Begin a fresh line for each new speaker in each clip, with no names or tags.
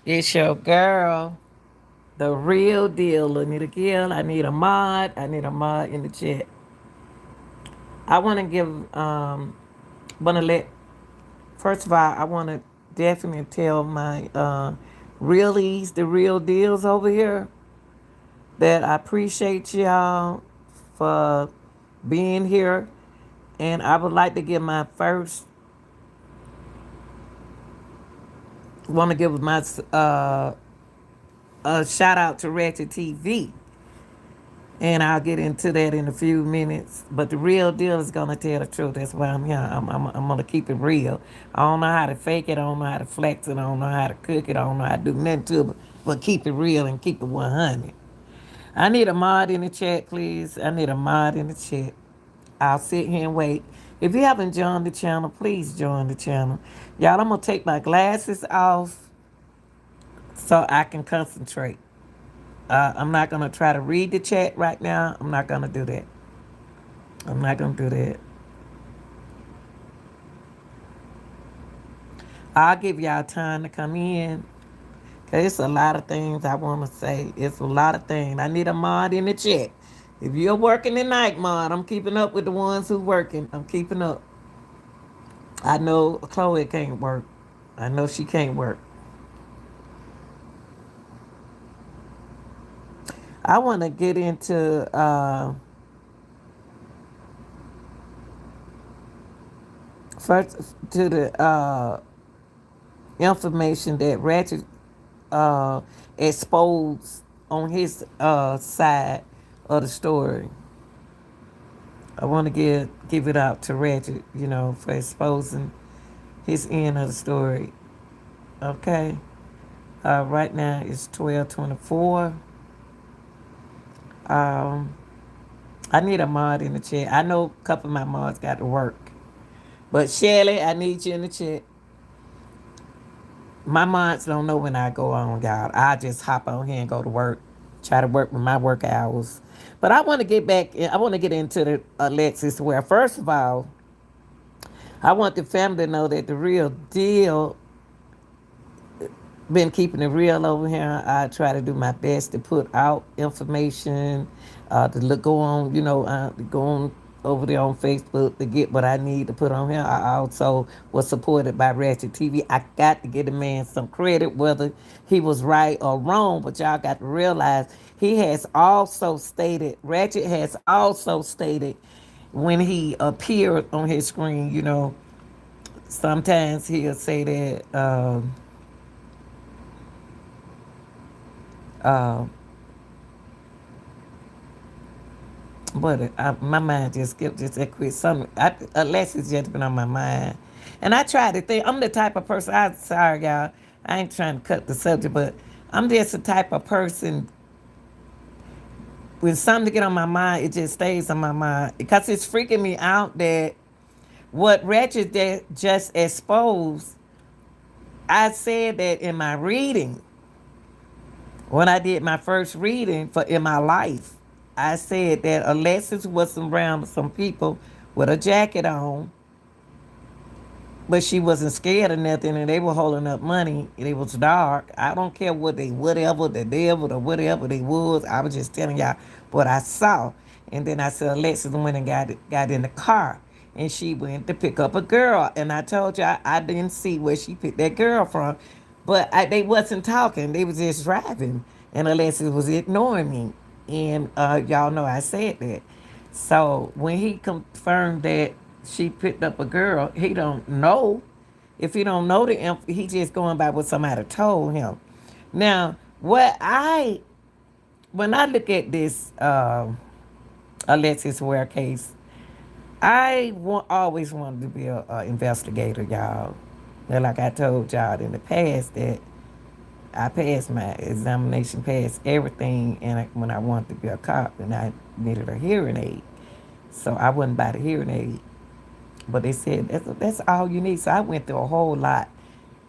It's your girl, the real deal. Anita Gill. I need a mod. I need a mod in the chat. I want to give, want to let, first of all, I want to definitely tell my realies, the real deals over here, that I appreciate y'all for being here. And I would like to give my first, want to give my a shout out to Ratchet TV. And I'll get into that in a few minutes. But the real deal is gonna tell the truth. That's why I'm here. I'm gonna keep it real. I don't know how to fake it. I don't know how to flex it. I don't know how to cook it. I don't know how to do nothing to it. But keep it real and keep it 100. I need a mod in the chat, please. I need a mod in the chat. I'll sit here and wait. If you haven't joined the channel, please join the channel. Y'all, I'm gonna take my glasses off so I can concentrate. I'm not gonna try to read the chat right now. I'm not gonna do that. I'm not gonna do that. I'll give y'all time to come in. Cause it's a lot of things I wanna say. It's a lot of things. I need a mod in the chat. If you're working tonight, mod, I'm keeping up with the ones who working. I'm keeping up. I know Chloe can't work. I know she can't work. I wanna get into first to the information that Ratchet uh, exposed on his side of the story. I want to give it out to Reggie, for exposing his end of the story. Okay. Right now it's 12:24. Um, I need a mod in the chat. I know a couple of my mods got to work, but Shelly, I need you in the chat. My mods don't know when I go on, y'all. I just hop on here and go to work, try to work with my work hours. But I want to get back. I want to get into the Alexis. Where first of all, I want the family to know that the real deal been keeping it real over here. I try to do my best to put out information, to look go on, go on over there on Facebook to get what I need to put on here. I also was supported by Ratchet TV. I got to give the man some credit, whether he was right or wrong, but y'all got to realize he has also stated, Ratchet has also stated when he appeared on his screen, sometimes he'll say that. Uh, but my mind just skipped just that quick. Alexis just been on my mind, and I try to think. I'm the type of person. I'm sorry, y'all. I ain't trying to cut the subject, but I'm just the type of person. When something get on my mind, it just stays on my mind because it's freaking me out that what Ratchet that just exposed. I said that in my reading when I did my first reading for in my life. I said that Alexis was around some people with a jacket on, but she wasn't scared of nothing, and they were holding up money. It was dark. I don't care what they, whatever the devil or whatever they was. I was just telling y'all what I saw, and then I said Alexis went and got in the car, and she went to pick up a girl, and I told you I didn't see where she picked that girl from, but they wasn't talking. They was just driving, and Alexis was ignoring me, and y'all know I said that. So when he confirmed that she picked up a girl, he don't know. If he don't know he just going by what somebody told him. Now, when I look at this Alexis Ware case, always wanted to be a investigator, y'all. And like I told y'all in the past that I passed my examination, passed everything, and when I wanted to be a cop, and I needed a hearing aid, so I wouldn't buy the hearing aid. But they said that's all you need. So I went through a whole lot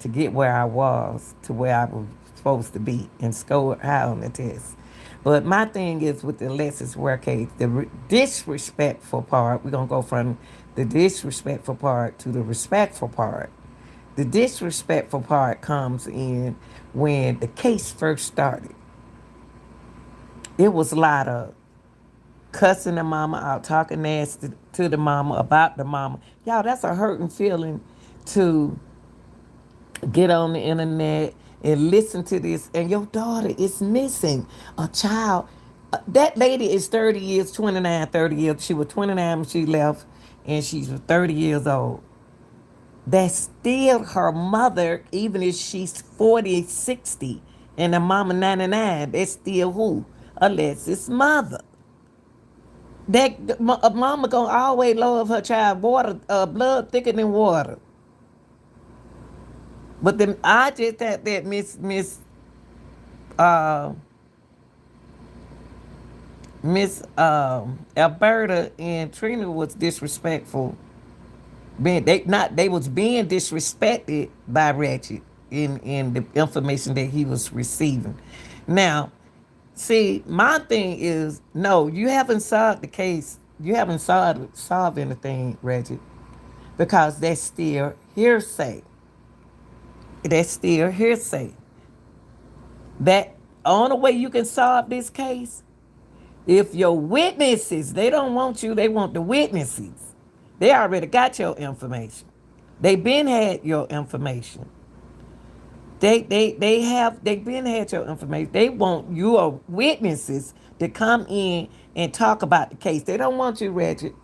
to get where I was, to where I was supposed to be, and scored high on the test. But my thing is with the Alexis Ware case, the disrespectful part. We're gonna go from the disrespectful part to the respectful part. The disrespectful part comes in when the case first started. It was a lot of cussing the mama out, talking nasty to the mama about the mama. Y'all, that's a hurting feeling to get on the internet and listen to this, and your daughter is missing a child. That lady is 30 years, 29, 30 years. She was 29 when she left, and she's 30 years old. That's still her mother, even if she's 40, 60, and the mama 99. That's still who? Alexis' mother. That a mama gonna always love her child, water, blood thicker than water. But then I just thought that uh, Miss Alberta and Trina was disrespectful. They was being disrespected by Ratchet in the information that he was receiving. Now, see, my thing is no, you haven't solved the case. You haven't solved anything, Reggie, because that's still hearsay. That's still hearsay. That only way you can solve this case, if your witnesses, they don't want you, they want the witnesses. They already got your information. They been had your information. They been had your information. They want your witnesses to come in and talk about the case. They don't want you, Reggie.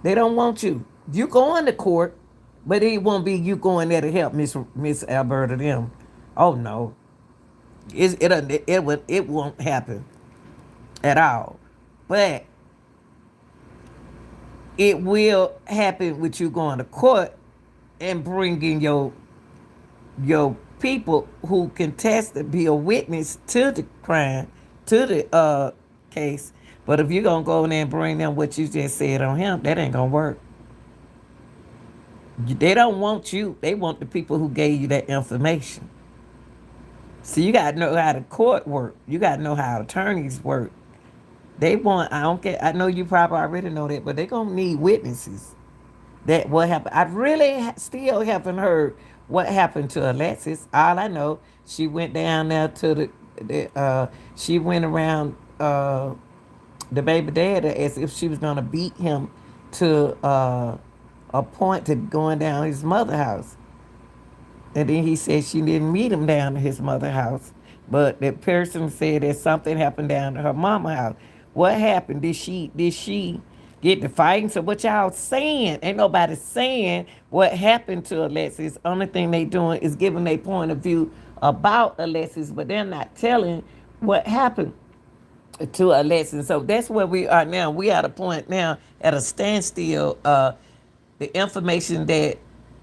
They don't want you. You going to court, but it won't be you going there to help Miss Alberta them. Oh no, it won't happen at all. But it will happen with you going to court and bringing your people who can test to be a witness to the crime, to the case. But if you're gonna go in there and bring them what you just said on him, that ain't gonna work. They don't want you. They want the people who gave you that information. So you gotta know how the court work. You gotta know how attorneys work. They want. I don't care. I know you probably already know that, but they gonna need witnesses. That what happened. I really still haven't heard what happened to Alexis. All I know, she went down there to she went around the baby dad as if she was gonna beat him to a point to going down his mother's house. And then he said she didn't meet him down to his mother's house. But the person said that something happened down to her mama's house. What happened? Did she get to fighting? So what y'all saying? Ain't nobody saying what happened to Alexis. Only thing they doing is giving their point of view about Alexis, but they're not telling what happened to Alexis. So that's where we are now. We at a point now at a standstill. The information that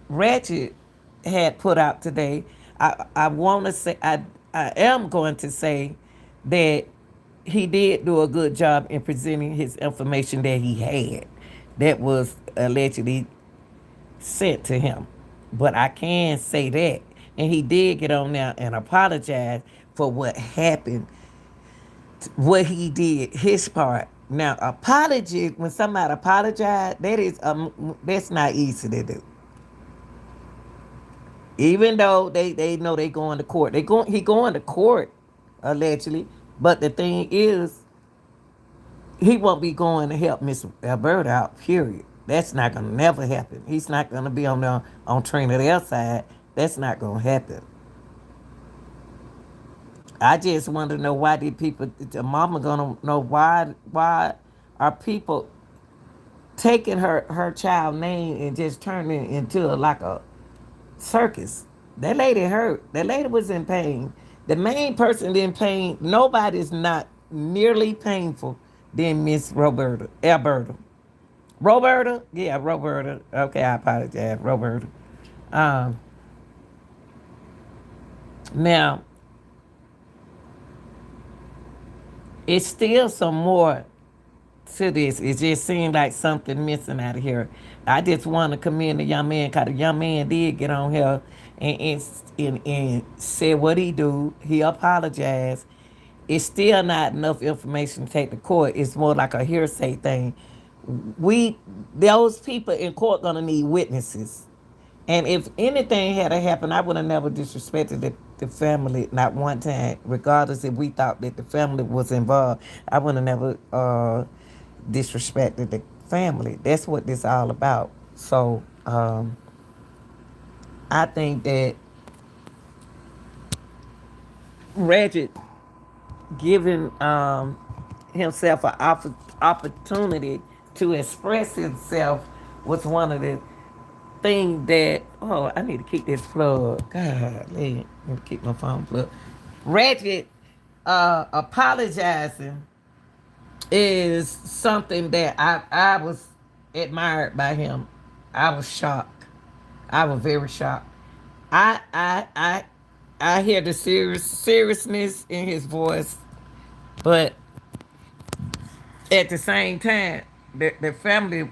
Ratchet had put out today, I want to say, I am going to say that he did do a good job in presenting his information that he had that was allegedly sent to him. But I can say that. And he did get on there and apologize for what happened, what he did, his part. Now, apology, when somebody apologize, that's not easy to do. Even though they know they going to court, he going to court allegedly. But the thing is, he won't be going to help Miss Alberta out. Period. That's not gonna never happen. He's not gonna be on Trina their side. That's not gonna happen. I just want to know why did people? The mama gonna know why are people taking her child name and just turning it into like a circus. That lady hurt. That lady was in pain. The main person in pain, nobody's not nearly painful than Miss Roberta. Alberta. Roberta? Yeah, Roberta. Okay, I apologize. Roberta. Um, Now, it's still some more to this. It just seemed like something missing out of here. I just want to commend the young man because the young man did get on here and said what he do. He apologized. It's still not enough information to take to court. It's more like a hearsay thing. We those people in court gonna need witnesses. And if anything had happened, I would have never disrespected the family, not one time, regardless if we thought that the family was involved. I would have never disrespected the family. That's what this all about. So I think that Reggie giving himself an opportunity to express himself was one of the things that, oh, I need to keep this plug. God, let me keep my phone plugged. Reggie apologizing is something that I was admired by him. I was shocked. I was very shocked. I I I I hear the seriousness in his voice, but at the same time, the family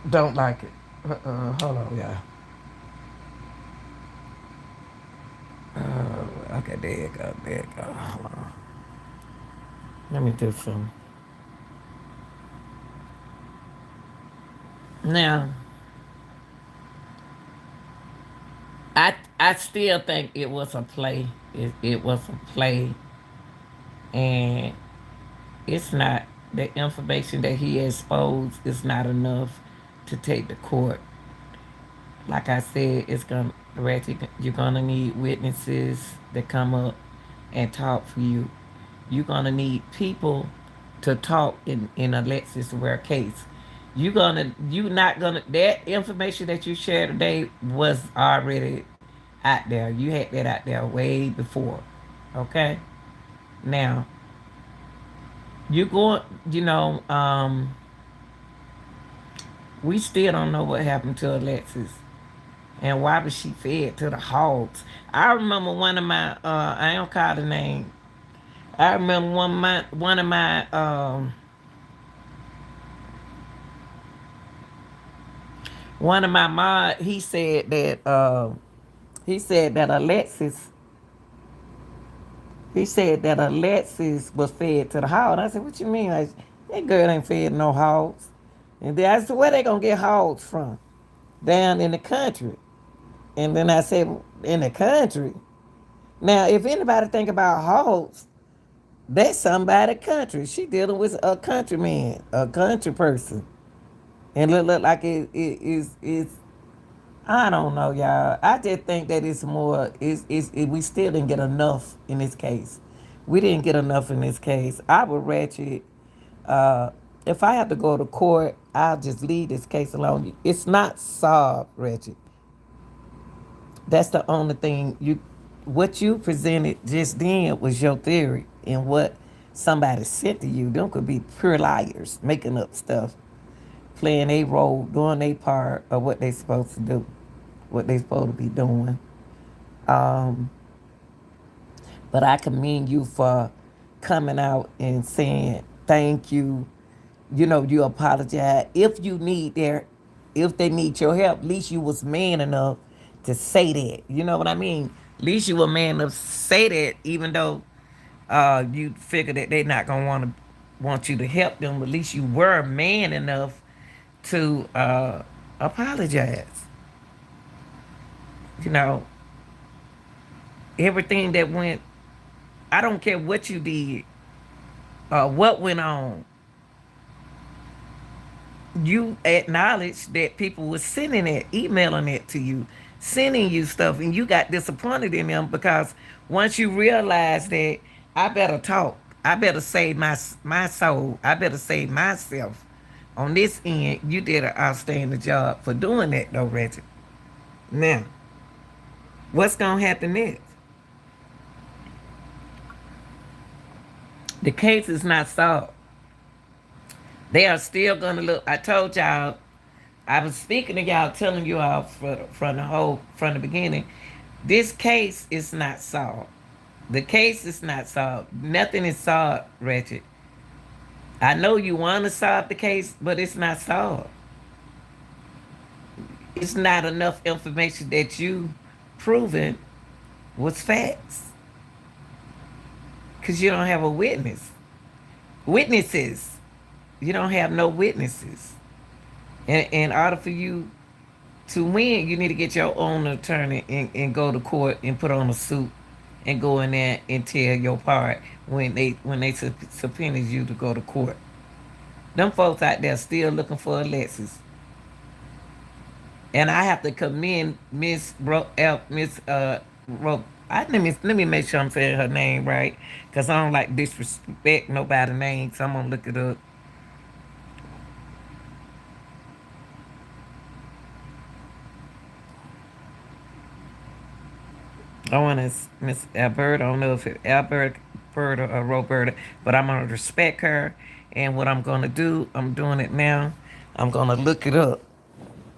don't like it. Hold on, y'all. Okay, there you go. There you go. Hold on. Let me do some. Now, I still think it was a play. It was a play, and it's not the information that he exposed is not enough to take to court. Like I said, it's gonna Reggie, you're gonna need witnesses that come up and talk for you. You're gonna need people to talk in Alexis Ware case. You not gonna that information that you shared today was already out there. You had that out there way before. Okay? Now, you going you know, we still don't know what happened to Alexis. And why was she fed to the hogs? I remember one of my I don't call the name. I remember one of my one of my mod, he said that Alexis was fed to the hog. I said, what you mean? Like, that girl ain't fed no hogs. And then I said, where they gonna get hogs from? Down in the country. And then I said, in the country. Now, if anybody think about hogs, that's somebody country. She dealing with a countryman, a country person. And look like it is I don't know, y'all. I just think that it's more. We still didn't get enough in this case. We didn't get enough in this case. I would ratchet. Uh, if I have to go to court, I'll just leave this case alone. It's not solved, Reggie. That's the only thing you. What you presented just then was your theory, and what somebody said to you. Them could be pure liars, making up stuff, playing a role, doing a part of what they supposed to do, what they supposed to be doing. Um, but I commend you for coming out and saying thank you. You know, you apologize. If they need your help, at least you was man enough to say that. You know what I mean? At least you were man enough to say that, even though you figure that they're not gonna want you to help them. At least you were man enough to apologize. You know, everything that went, I don't care what you did, what went on, you acknowledge that people were sending it, emailing it to you, sending you stuff, and you got disappointed in them because once you realize that I better talk, I better save my soul, I better save myself. On this end, you did an outstanding job for doing that, though, Reggie. Now, what's gonna happen next? The case is not solved. They are still gonna look. I told y'all, I was speaking to y'all, telling you all from the beginning. This case is not solved. The case is not solved. Nothing is solved, Reggie. I know you want to solve the case, but it's not solved. It's not enough information that you proven was facts, because you don't have a witnesses. You don't have no witnesses. And in order for you to win, you need to get your own attorney and go to court and put on a suit and go in there and tell your part when they subpoena you to go to court. Them folks out there still looking for Alexis. And I have to commend Miss let me make sure I'm saying her name right, cause I don't like disrespect nobody's name. So I'm gonna look it up. I want to Miss Alberta. I don't know if it's Alberta or Roberta, but I'm gonna respect her. And what I'm gonna do, I'm doing it now. I'm gonna look it up.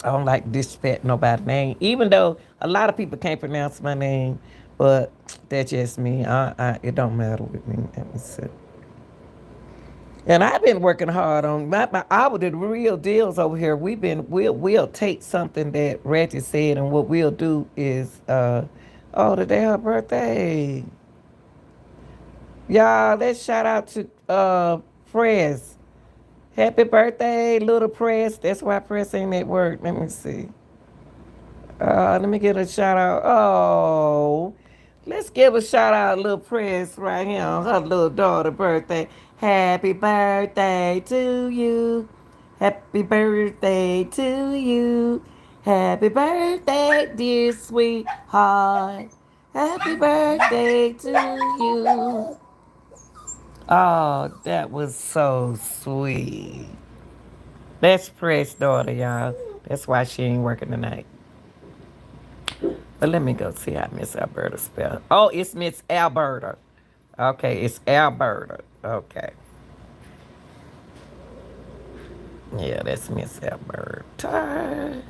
I don't like disrespect nobody's name, even though a lot of people can't pronounce my name. But that's just me. It don't matter with me. Let me see. And I've been working hard on the real deals over here. We'll take something that Reggie said, and what we'll do is, oh, today her birthday, y'all. Let's shout out to Press. Happy birthday, little Press. That's why Press ain't at work. Let me see. Let me get a shout out. Oh, let's give a shout out, little Prince right here on her little daughter's birthday. Happy birthday to you. Happy birthday to you. Happy birthday, dear sweetheart. Happy birthday to you. Oh, that was so sweet. That's Press' daughter, y'all. That's why she ain't working tonight. But let me go see how Miss Alberta spell. Oh, it's Miss Alberta. Okay, it's Alberta. Okay. Yeah, that's Miss Alberta.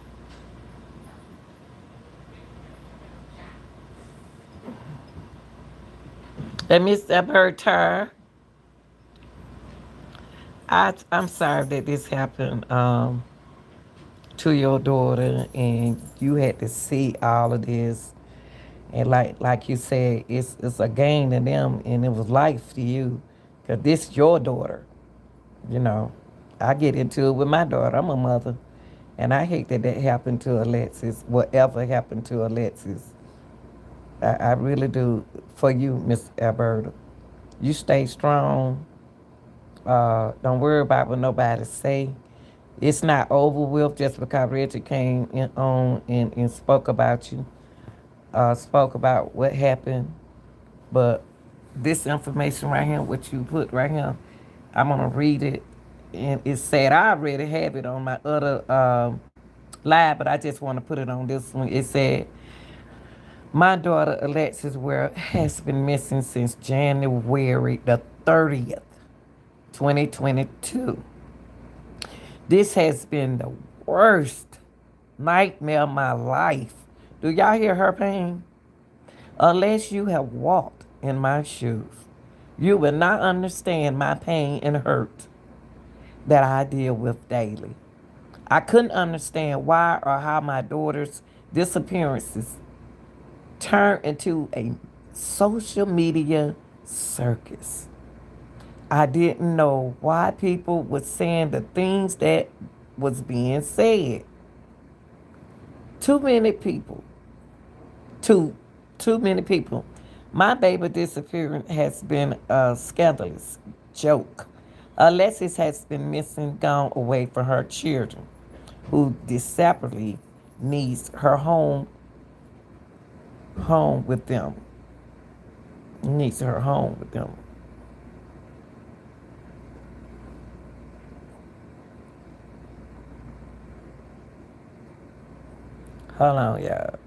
And Miss Alberta, I'm sorry that this happened to your daughter and you had to see all of this. And like you said, it's a gain to them and it was life to you. Cause this your daughter. You know, I get into it with my daughter. I'm a mother. And I hate that that happened to Alexis, whatever happened to Alexis. I really do. For you, Miss Alberta. You stay strong. Don't worry about what nobody say. It's not over with just because Reggie came on and spoke about you, spoke about what happened. But this information right here, what you put right here, I'm gonna read it. And it said I already have it on my other live, but I just want to put it on this one. It said, my daughter Alexis Ware has been missing since January the 30th, 2022. This has been the worst nightmare of my life. Do y'all hear her pain? Unless you have walked in my shoes, you will not understand my pain and hurt that I deal with daily. I couldn't understand why or how my daughter's disappearances turned into a social media circus. I didn't know why people were saying the things that was being said. Too many people, too, too many people. My baby disappearance has been a scandalous joke. Alexis has been missing, gone away from her children, who desperately needs her home with them. Needs her home with them. Hold on, y'all.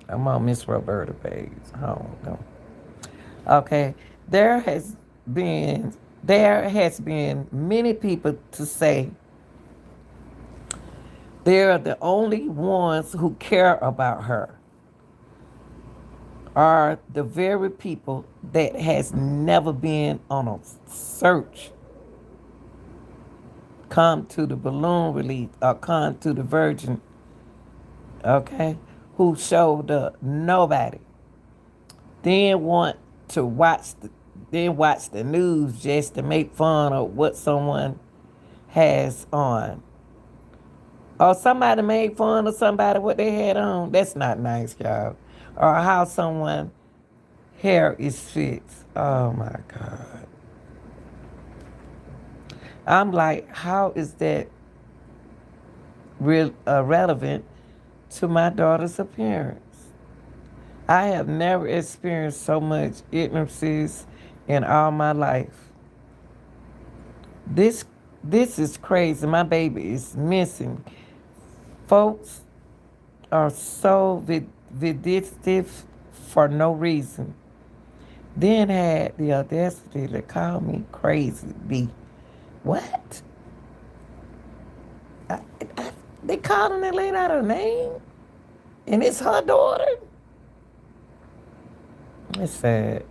I'm on Miss Roberta page. Hold on. Okay. There has been many people to say they're the only ones who care about her are the very people that has never been on a search, come to the balloon release or come to the virgin, okay, who showed up. Nobody. Then want to watch the news just to make fun of what someone has on. Or somebody made fun of somebody what they had on. That's not nice, y'all. Or how someone hair is fixed. Oh my God. I'm like, how is that relevant to my daughter's appearance? I have never experienced so much ignorance in all my life. This this is crazy. My baby is missing. Folks are so vindictive for no reason. Then had the audacity to call me crazy. B. What? I, I, they called and they laid out her name, and it's her daughter. It's sad.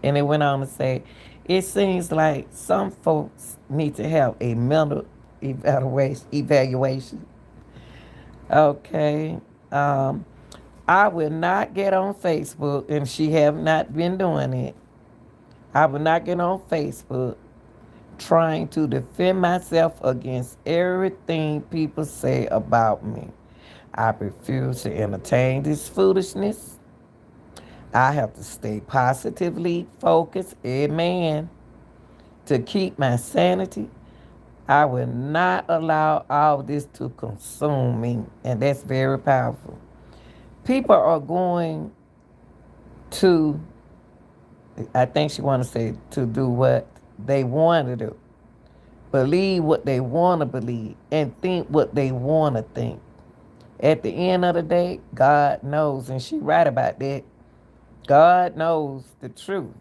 And it went on to say, it seems like some folks need to have a mental evaluation. Okay. Um, I will not get on Facebook, and she have not been doing it. I will not get on Facebook trying to defend myself against everything people say about me. I refuse to entertain this foolishness. I have to stay positively focused, amen, to keep my sanity. I will not allow all this to consume me. And that's very powerful. People are going to, I think she want to say, to do what they want to do, believe what they want to believe, and think what they want to think. At the end of the day, God knows, and she right about that. God knows the truth,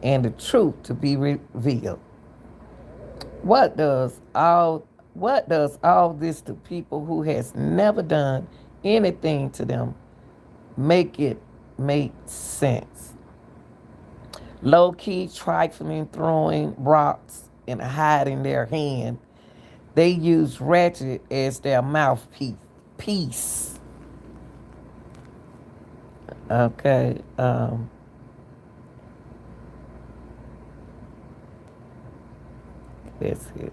and the truth to be revealed. What does all this to people who has never done anything to them make it make sense? Low key trifling, throwing rocks and hiding their hand. They use Ratchet as their mouthpiece. Peace. Okay. That's it.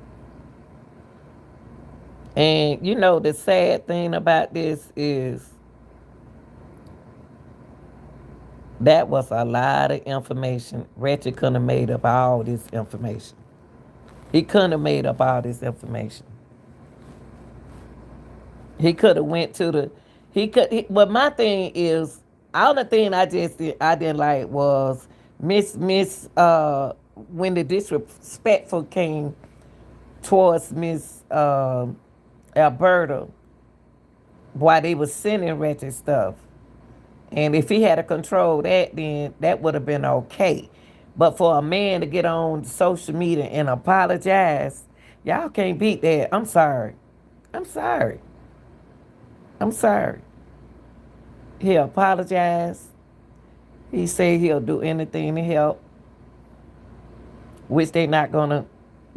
And you know the sad thing about this is that was a lot of information. Ratchet couldn't have made up all this information. He couldn't have made up all this information. He could have went to the. But my thing is, all the thing I didn't like was Miss when the disrespectful came towards Miss Alberta while they was sending Ratchet stuff. And if he had to control that, then that would have been okay. But for a man to get on social media and apologize, y'all can't beat that. I'm sorry. I'm sorry. I'm sorry. He apologized. He said he'll do anything to help, which they not gonna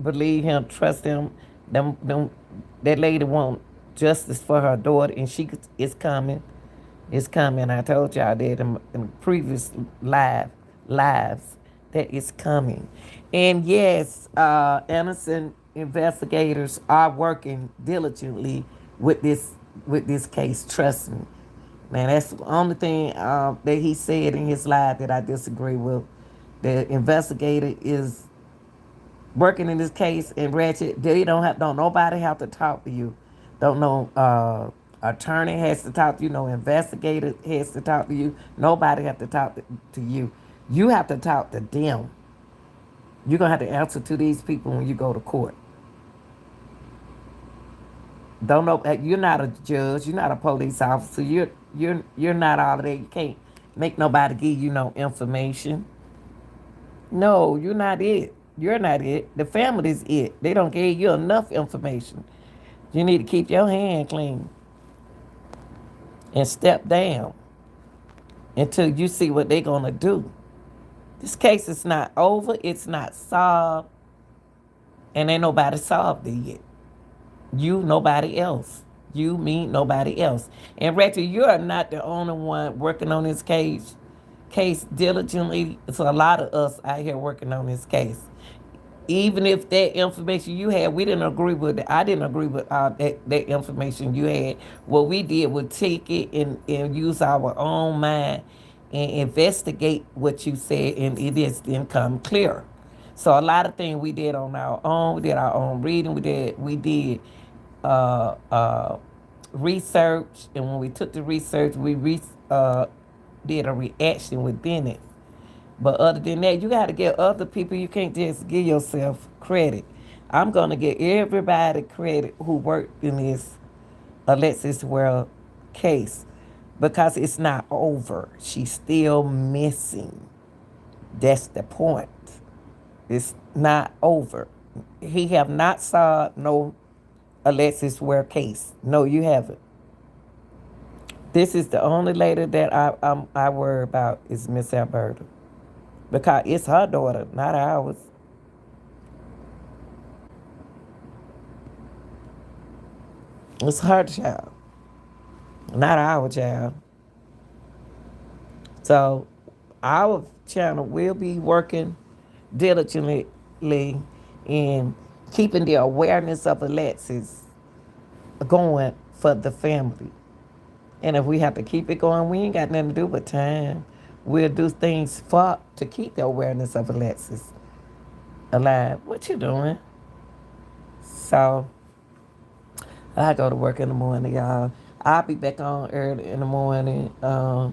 believe him, trust him. That lady want justice for her daughter, and she is coming. It's coming. I told y'all that in previous lives that it's coming. And yes, innocent investigators are working diligently with this case. Trust me, man. That's the only thing that he said in his live that I disagree with. The investigator is working in this case, and Ratchet, they don't nobody have to talk to you. Don't know attorney has to talk to you, no investigator has to talk to you. Nobody have to talk to you. You have to talk to them. You're gonna have to answer to these people when you go to court. Don't know you're not a judge, you're not a police officer, you're not all of that. You can't make nobody give you no information. No, you're not it. You're not it. The family's it. They don't give you enough information. You need to keep your hand clean and step down until you see what they're going to do. This case is not over. It's not solved. And ain't nobody solved it yet. You, nobody else. You, me, nobody else. And Ratchet, you are not the only one working on this case diligently. It's a lot of us out here working on this case. Even if that information you had, we didn't agree with it. I didn't agree with that information you had. What we did was take it and use our own mind and investigate what you said, and it just didn't come clear. So a lot of things we did on our own. We did our own reading. We did uh, uh, research, and when we took the research, we did a reaction within it. But other than that, you got to give other people. You can't just give yourself credit. I'm gonna give everybody credit who worked in this Alexis World case because it's not over. She's still missing. That's the point. It's not over. He have not solved no Alexis Ware case. No, you haven't. This is the only lady that I worry about is Miss Alberta because it's her daughter, not ours. It's her child, not our child. So our channel will be working diligently in keeping the awareness of Alexis going for the family. And if we have to keep it going, we ain't got nothing to do with time. We'll do things for to keep the awareness of Alexis alive. What you doing? So I go to work in the morning, y'all. I'll be back on early in the morning to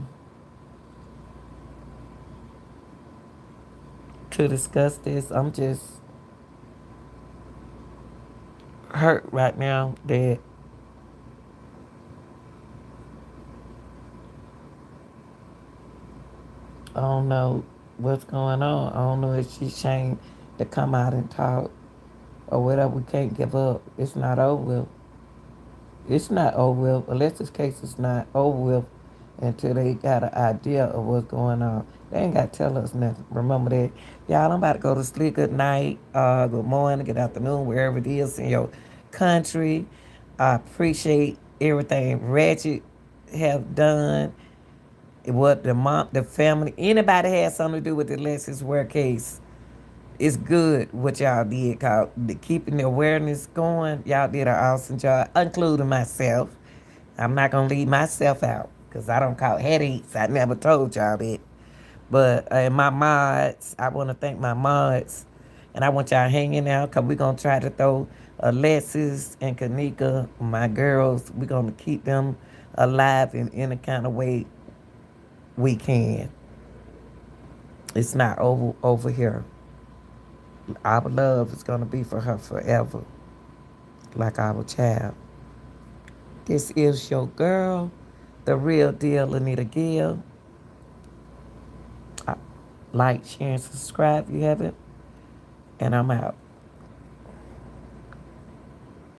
discuss this. I'm just hurt right now that I don't know what's going on. I don't know if she's ashamed to come out and talk or whatever. We can't give up. It's not over with. It's not over with. Alexis case is not over with until they got an idea of what's going on. They ain't got to tell us nothing. Remember that. Y'all, I'm about to go to sleep. Good night, good morning, good afternoon, wherever it is in your country. I appreciate everything Ratchet have done. What the mom, the family, anybody had something to do with the Alexis Ware case. It's good what y'all did, cause the keeping the awareness going. Y'all did an awesome job, including myself. I'm not gonna leave myself out because I don't call headaches. I never told y'all that. But my mods, I want to thank my mods, and I want y'all hanging out because we're gonna try to throw Alexis and Kanika, my girls. We're gonna keep them alive in any kind of way we can. It's not over here. Our love is gonna be for her forever, like our child. This is your girl, the real deal, Anita Gill. Like, share, and subscribe if you haven't. And I'm out.